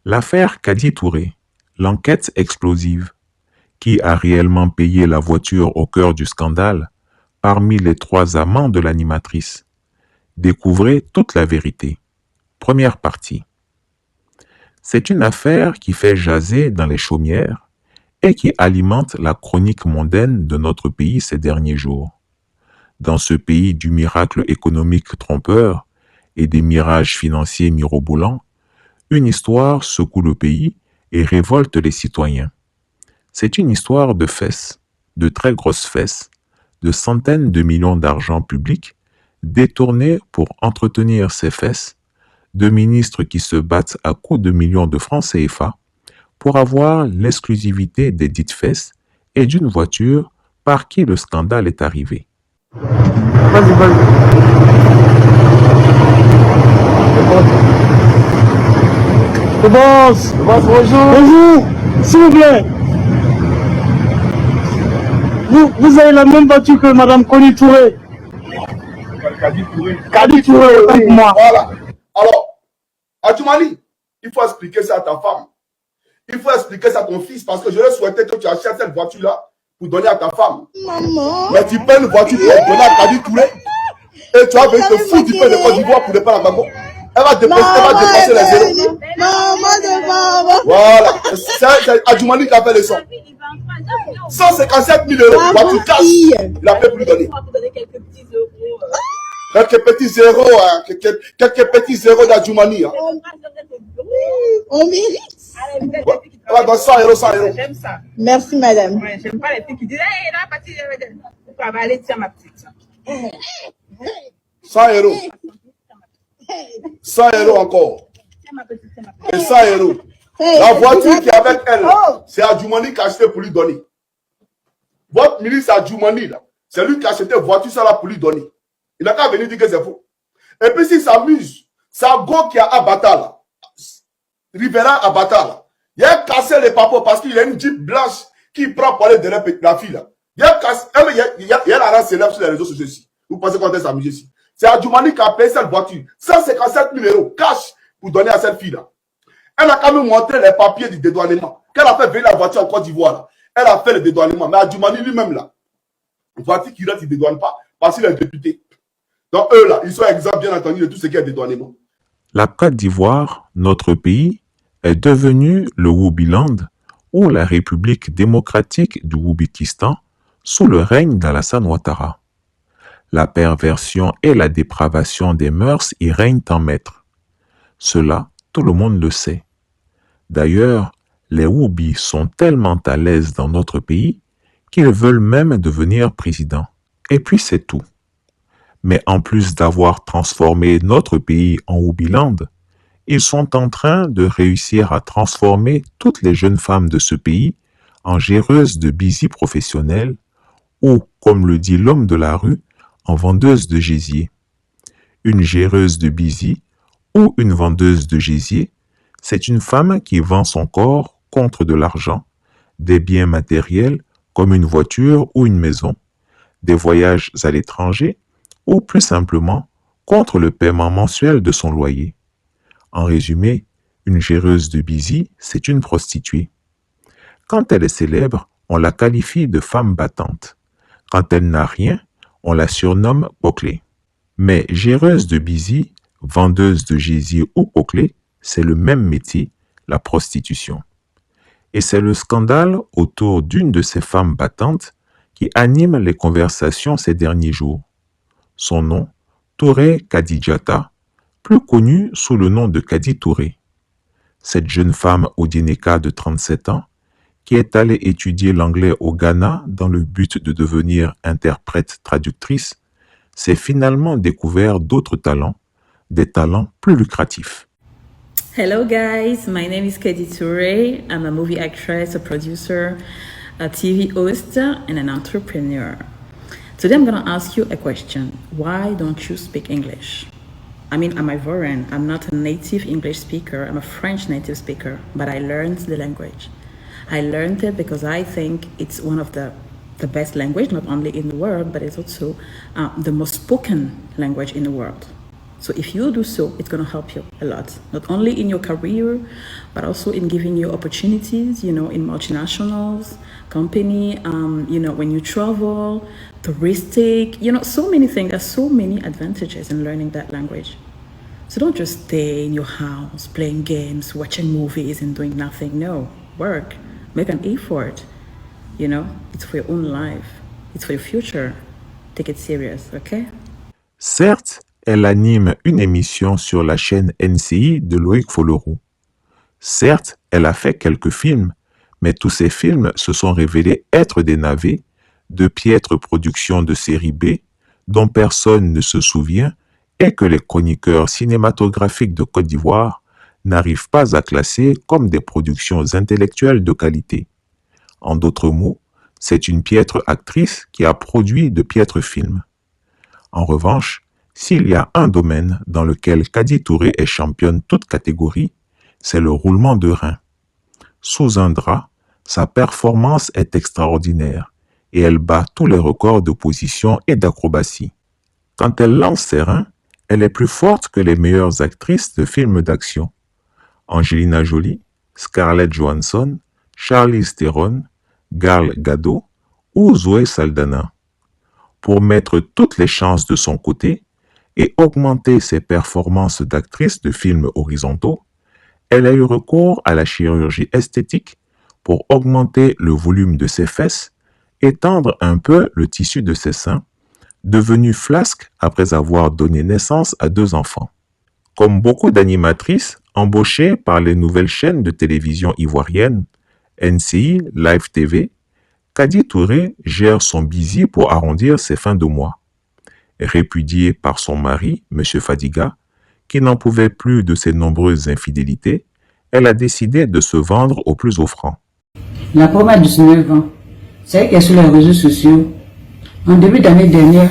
L'affaire Kadi Touré, l'enquête explosive. Qui a réellement payé la voiture au cœur du scandale parmi les 3 amants de l'animatrice? Découvrez toute la vérité. Première partie. C'est une affaire qui fait jaser dans les chaumières et qui alimente la chronique mondaine de notre pays ces derniers jours. Dans ce pays du miracle économique trompeur et des mirages financiers mirobolants, une histoire secoue le pays et révolte les citoyens. C'est une histoire de fesses, de très grosses fesses, de centaines de millions d'argent public détournés pour entretenir ces fesses, de ministres qui se battent à coups de millions de francs CFA pour avoir l'exclusivité des dites fesses et d'une voiture par qui le scandale est arrivé. Vas-y. Bonjour. Bonjour. S'il vous plaît. Vous avez la même voiture que Madame Kadi Touré. Kadi Touré, oui. Moi. Voilà. Alors, Adjoumani, il faut expliquer ça à ta femme. Il faut expliquer ça à ton fils parce que je souhaitais que tu achètes cette voiture-là pour donner à ta femme. Maman. Mais tu payes une voiture pour donner à Kadi Touré et tu vas venir te foutre du peu de Côte d'Ivoire pour ne pas la Gbagbo. Elle va dépasser les zéros. Maman. Voilà. C'est Adjoumani qui a fait le son. 157 000 euros. Voiture cash. Il n'a pas plus donné. Quelques petits zéros, hein, quelques petits zéros d'Adjoumani. Hein. On mérite. Elle va dans 100 euros, 100 euros. J'aime ça. Merci, madame. Ouais, j'aime pas les filles qui disent, hey, la partie, allez, tiens, ma petite. 100 euros. 100 euros encore. Et 100 euros. La voiture qui est avec elle, c'est Adjoumani qui a acheté pour lui donner. Votre ministre Adjoumani, là, c'est lui qui a acheté une voiture ça là pour lui donner. Il n'a qu'à venir dire que c'est faux. Et puis s'il s'amuse, c'est Go qui a Abata là. Rivera Abata là. Il a cassé les papeaux parce qu'il y a une Jeep blanche qui prend pour aller derrière la fille là. Il a cassé, il y a la race célèbre sur les réseaux sociaux ici. Vous pensez qu'on est s'amuser ici? C'est Adjoumani qui a payé cette voiture. 157 000 euros cash pour donner à cette fille là. Elle a quand même montré les papiers du dédouanement. Qu'elle a fait venir la voiture en Côte d'Ivoire là. Elle a fait le dédouanement. Mais Adjoumani lui-même là, la voiture qui rentre, il ne dédouane pas parce qu'il est député. Donc eux là, ils sont exempts bien entendu de tout ce qui est dédouanement. La Côte d'Ivoire, notre pays, est devenue le Woubiland ou la République démocratique du Woubikistan sous le règne d'Alassane Ouattara. La perversion et la dépravation des mœurs y règnent en maître. Cela, tout le monde le sait. D'ailleurs, les Woubis sont tellement à l'aise dans notre pays qu'ils veulent même devenir présidents. Et puis c'est tout. Mais en plus d'avoir transformé notre pays en Woubiland, ils sont en train de réussir à transformer toutes les jeunes femmes de ce pays en géreuses de bisous professionnelles ou, comme le dit l'homme de la rue, en vendeuses de gésier. Une géreuse de bisous ou une vendeuse de gésier, c'est une femme qui vend son corps contre de l'argent, des biens matériels comme une voiture ou une maison, des voyages à l'étranger ou plus simplement contre le paiement mensuel de son loyer. En résumé, une géreuse de bisous, c'est une prostituée. Quand elle est célèbre, on la qualifie de femme battante. Quand elle n'a rien, on la surnomme poclée. Mais géreuse de bisous, vendeuse de gésier ou poclée, c'est le même métier, la prostitution. Et c'est le scandale autour d'une de ces femmes battantes qui anime les conversations ces derniers jours. Son nom, Touré Kadijata, plus connue sous le nom de Kadi Touré. Cette jeune femme Odieneka de 37 ans, qui est allée étudier l'anglais au Ghana dans le but de devenir interprète-traductrice, s'est finalement découvert d'autres talents, des talents plus lucratifs. Hello guys, my name is Kadi Touré. I'm a movie actress, a producer, a TV host, and an entrepreneur. Today I'm going to ask you a question. Why don't you speak English? I mean, I'm Ivorian. I'm not a native English speaker. I'm a French native speaker, but I learned the language. I learned it because I think it's one of the best language, not only in the world, but it's also the most spoken language in the world. So if you do so, it's going to help you a lot, not only in your career, but also in giving you opportunities, in multinationals, company, when you travel, touristic, so many things. There's so many advantages in learning that language. So don't just stay in your house, playing games, watching movies and doing nothing. No, work, make an effort. It's for your own life. It's for your future. Take it serious, okay? Certes, elle anime une émission sur la chaîne NCI de Loïc Folleroux. Certes, elle a fait quelques films, mais tous ces films se sont révélés être des navets, de piètres productions de série B, dont personne ne se souvient et que les chroniqueurs cinématographiques de Côte d'Ivoire n'arrivent pas à classer comme des productions intellectuelles de qualité. En d'autres mots, c'est une piètre actrice qui a produit de piètres films. En revanche, s'il y a un domaine dans lequel Kadi Touré est championne toute catégorie, c'est le roulement de reins. Sous un drap, sa performance est extraordinaire et elle bat tous les records de position et d'acrobatie. Quand elle lance ses reins, elle est plus forte que les meilleures actrices de films d'action. Angelina Jolie, Scarlett Johansson, Charlize Theron, Gal Gadot ou Zoé Saldana. Pour mettre toutes les chances de son côté et augmenter ses performances d'actrice de films horizontaux, elle a eu recours à la chirurgie esthétique pour augmenter le volume de ses fesses, étendre un peu le tissu de ses seins, devenue flasque après avoir donné naissance à 2 enfants. Comme beaucoup d'animatrices embauchées par les nouvelles chaînes de télévision ivoiriennes, NCI, Live TV, Kadi Touré gère son busy pour arrondir ses fins de mois. Répudiée par son mari, M. Fadiga, qui n'en pouvait plus de ses nombreuses infidélités, elle a décidé de se vendre au plus offrant. La première de 19 ans, c'est qu'elle est sur les réseaux sociaux. En début d'année dernière,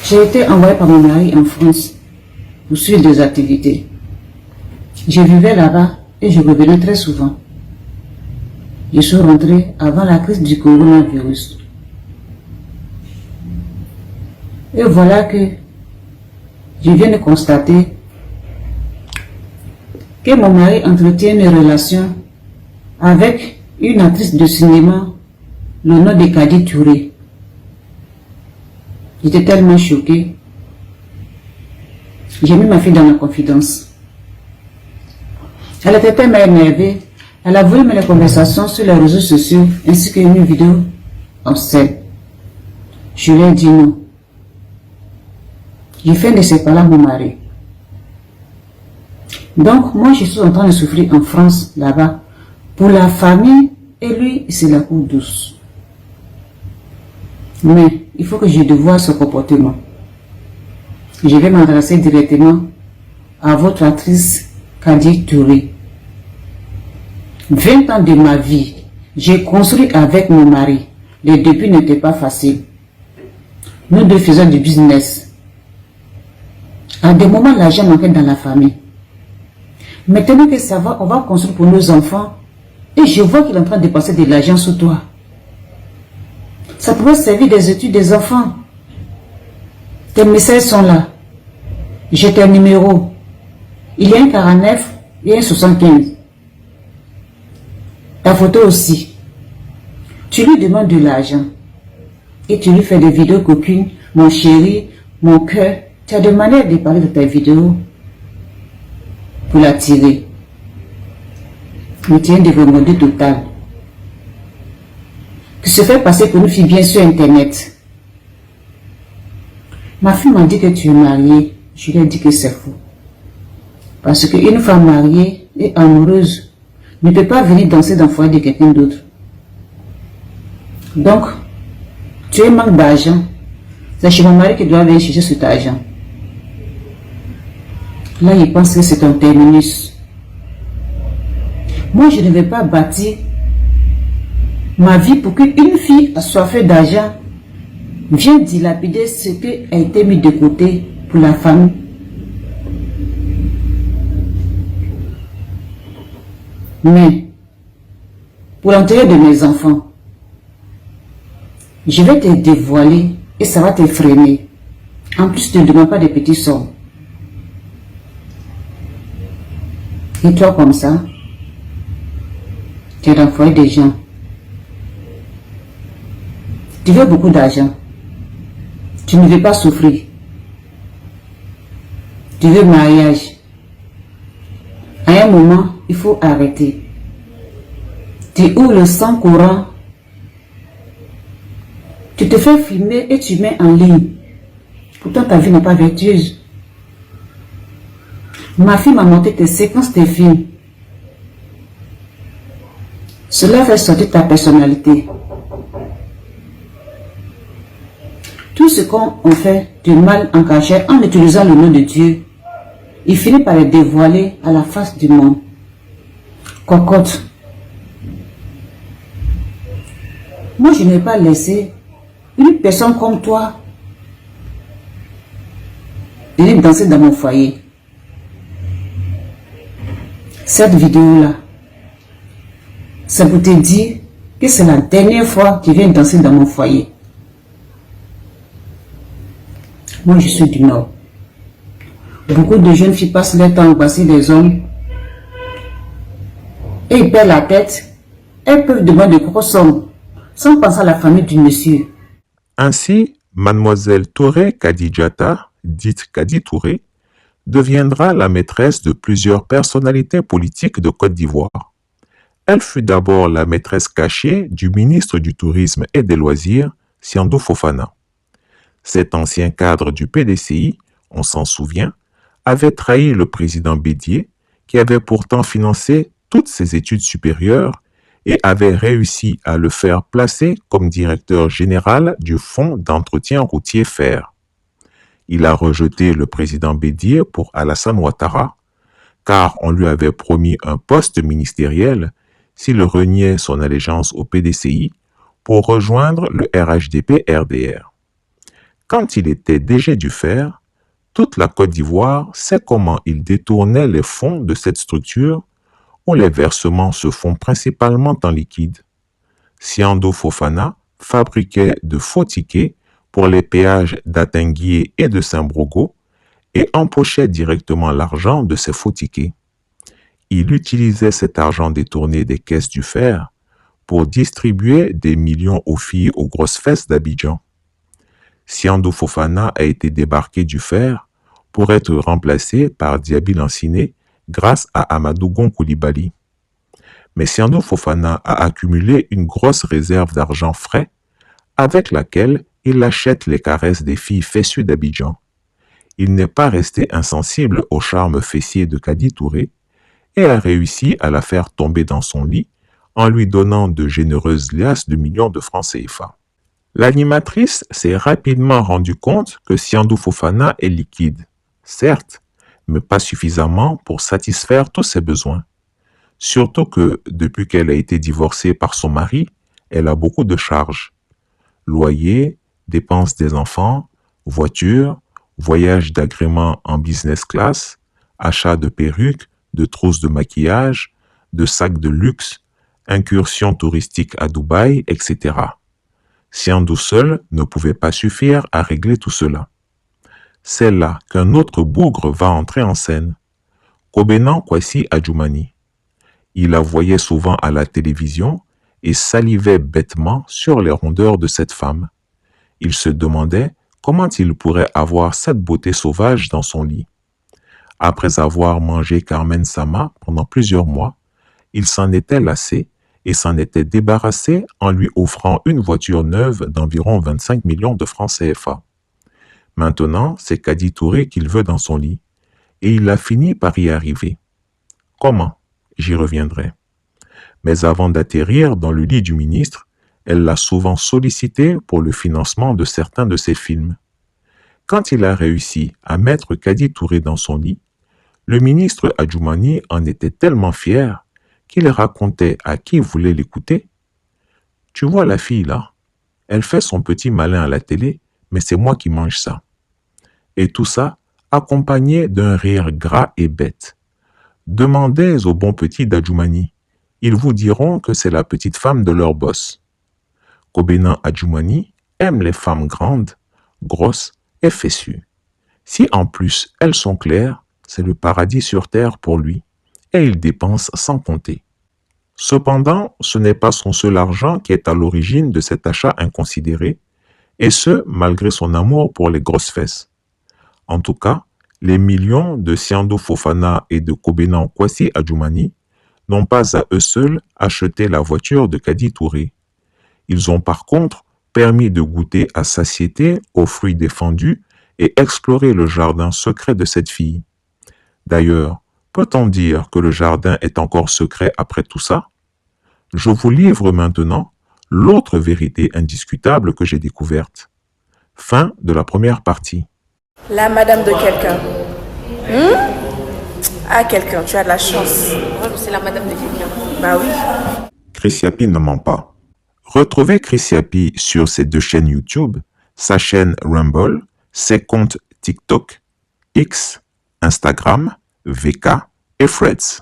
j'ai été envoyée par mon mari en France pour suivre des activités. Je vivais là-bas et je revenais très souvent. Je suis rentrée avant la crise du coronavirus. Et voilà que je viens de constater que mon mari entretient une relation avec une actrice de cinéma, le nom de Kadi Touré. J'étais tellement choquée. J'ai mis ma fille dans la confidence. Elle était tellement énervée. Elle a voulu mener les conversations sur les réseaux sociaux ainsi qu'une vidéo en scène. Je lui ai dit non. J'ai fait de ces paroles à mon mari. Donc, moi, je suis en train de souffrir en France, là-bas, pour la famille, et lui, c'est la cour douce. Mais, il faut que je devoie ce comportement. Je vais m'adresser directement à votre actrice Kadi Touré. 20 ans de ma vie, j'ai construit avec mon mari. Les débuts n'étaient pas faciles. Nous deux faisions du business. À des moments, l'argent manquait dans la famille. Maintenant que ça va, on va construire pour nos enfants. Et je vois qu'il est en train de dépenser de l'argent sur toi. Ça pourrait servir des études des enfants. Tes messages sont là. J'ai tes numéros. Il y a un 49 et un 75. Ta photo aussi. Tu lui demandes de l'argent. Et tu lui fais des vidéos coquines. Mon chéri, mon cœur. Tu as des manières de parler de ta vidéo pour l'attirer. Mais tu es un développement total. Qui se fait passer pour une fille bien sur Internet. Ma fille m'a dit que tu es mariée. Je lui ai dit que c'est faux. Parce qu'une femme mariée et amoureuse ne peut pas venir danser dans le foyer de quelqu'un d'autre. Donc, tu es manque d'argent. C'est chez mon mari qui doit venir chercher cet argent. Là, il pense que c'est un terminus. Moi, je ne vais pas bâtir ma vie pour qu'une fille assoiffée d'argent vienne dilapider ce qui a été mis de côté pour la famille. Mais, pour l'intérêt de mes enfants, je vais te dévoiler et ça va te freiner. En plus, tu ne demandes pas des petits sommes. Et toi comme ça, tu es dans le foyer des gens. Tu veux beaucoup d'argent. Tu ne veux pas souffrir. Tu veux mariage. À un moment, il faut arrêter. Tu ouvres le sang courant. Tu te fais filmer et tu mets en ligne. Pourtant, ta vie n'est pas vertueuse. Ma fille m'a montré tes séquences, tes films. Cela fait sortir ta personnalité. Tout ce qu'on fait de mal en cachette en utilisant le nom de Dieu, il finit par le dévoiler à la face du monde. Cocotte. Moi, je n'ai pas laissé une personne comme toi venir danser dans mon foyer. Cette vidéo-là, c'est pour te dire que c'est la dernière fois que tu viens danser dans mon foyer. Moi, je suis du Nord. Beaucoup de jeunes filles passent leur temps à embrasser les hommes et ils perdent la tête. Elles peuvent demander de grosses sommes sans penser à la famille du monsieur. Ainsi, mademoiselle Touré Kadijata, dite Kadi Touré, deviendra la maîtresse de plusieurs personnalités politiques de Côte d'Ivoire. Elle fut d'abord la maîtresse cachée du ministre du Tourisme et des Loisirs, Siandou Fofana. Cet ancien cadre du PDCI, on s'en souvient, avait trahi le président Bédié, qui avait pourtant financé toutes ses études supérieures et avait réussi à le faire placer comme directeur général du Fonds d'entretien routier fer. Il a rejeté le président Bédié pour Alassane Ouattara, car on lui avait promis un poste ministériel s'il reniait son allégeance au PDCI pour rejoindre le RHDP-RDR. Quand il était DG du fer, toute la Côte d'Ivoire sait comment il détournait les fonds de cette structure où les versements se font principalement en liquide. Siandou Fofana fabriquait de faux tickets pour les péages d'Atinguié et de Saint-Brogo et empochait directement l'argent de ces faux tickets. Il utilisait cet argent détourné des caisses du fer pour distribuer des millions aux filles aux grosses fesses d'Abidjan. Siandou Fofana a été débarqué du fer pour être remplacé par Diaby Lanciné grâce à Amadou Gon Coulibaly. Mais Siandou Fofana a accumulé une grosse réserve d'argent frais avec laquelle il achète les caresses des filles fessues d'Abidjan. Il n'est pas resté insensible au charme fessier de Kadi Touré et a réussi à la faire tomber dans son lit en lui donnant de généreuses liasses de millions de francs CFA. L'animatrice s'est rapidement rendue compte que Siandou Fofana est liquide, certes, mais pas suffisamment pour satisfaire tous ses besoins. Surtout que, depuis qu'elle a été divorcée par son mari, elle a beaucoup de charges. Loyer, dépenses des enfants, voiture, voyage d'agrément en business class, achat de perruques, de trousses de maquillage, de sacs de luxe, incursions touristiques à Dubaï, etc. Siandou seul ne pouvait pas suffire à régler tout cela. C'est là qu'un autre bougre va entrer en scène, Kobenan Kwasi Adjoumani. Il la voyait souvent à la télévision et salivait bêtement sur les rondeurs de cette femme. Il se demandait comment il pourrait avoir cette beauté sauvage dans son lit. Après avoir mangé Carmen Sama pendant plusieurs mois, il s'en était lassé et s'en était débarrassé en lui offrant une voiture neuve d'environ 25 millions de francs CFA. Maintenant, c'est Kadi Touré qu'il veut dans son lit, et il a fini par y arriver. Comment? J'y reviendrai. Mais avant d'atterrir dans le lit du ministre, elle l'a souvent sollicité pour le financement de certains de ses films. Quand il a réussi à mettre Kadi Touré dans son lit, le ministre Adjoumani en était tellement fier qu'il racontait à qui voulait l'écouter. « Tu vois la fille là, elle fait son petit malin à la télé, mais c'est moi qui mange ça. » Et tout ça accompagné d'un rire gras et bête. Demandez aux bons petits d'Adjoumani. Ils vous diront que c'est la petite femme de leur boss. Kobenan Adjoumani aime les femmes grandes, grosses et fessues. Si en plus elles sont claires, c'est le paradis sur terre pour lui. et il dépense sans compter. Cependant, ce n'est pas son seul argent qui est à l'origine de cet achat inconsidéré, et ce, malgré son amour pour les grosses fesses. En tout cas, les millions de Siando Fofana et de Kobena Kwasi Adjoumani n'ont pas à eux seuls acheté la voiture de Kadi Touré. Ils ont par contre permis de goûter à satiété aux fruits défendus et explorer le jardin secret de cette fille. D'ailleurs, peut-on dire que le jardin est encore secret après tout ça? Je vous livre maintenant l'autre vérité indiscutable que j'ai découverte. Fin de la première partie. La madame de quelqu'un. Ah, quelqu'un, tu as de la chance. C'est la madame de quelqu'un. Bah oui. Chris Yapi ne ment pas. Retrouvez Chris Yapi sur ses 2 chaînes YouTube, sa chaîne Rumble, ses comptes TikTok, X, Instagram, VK et Threads.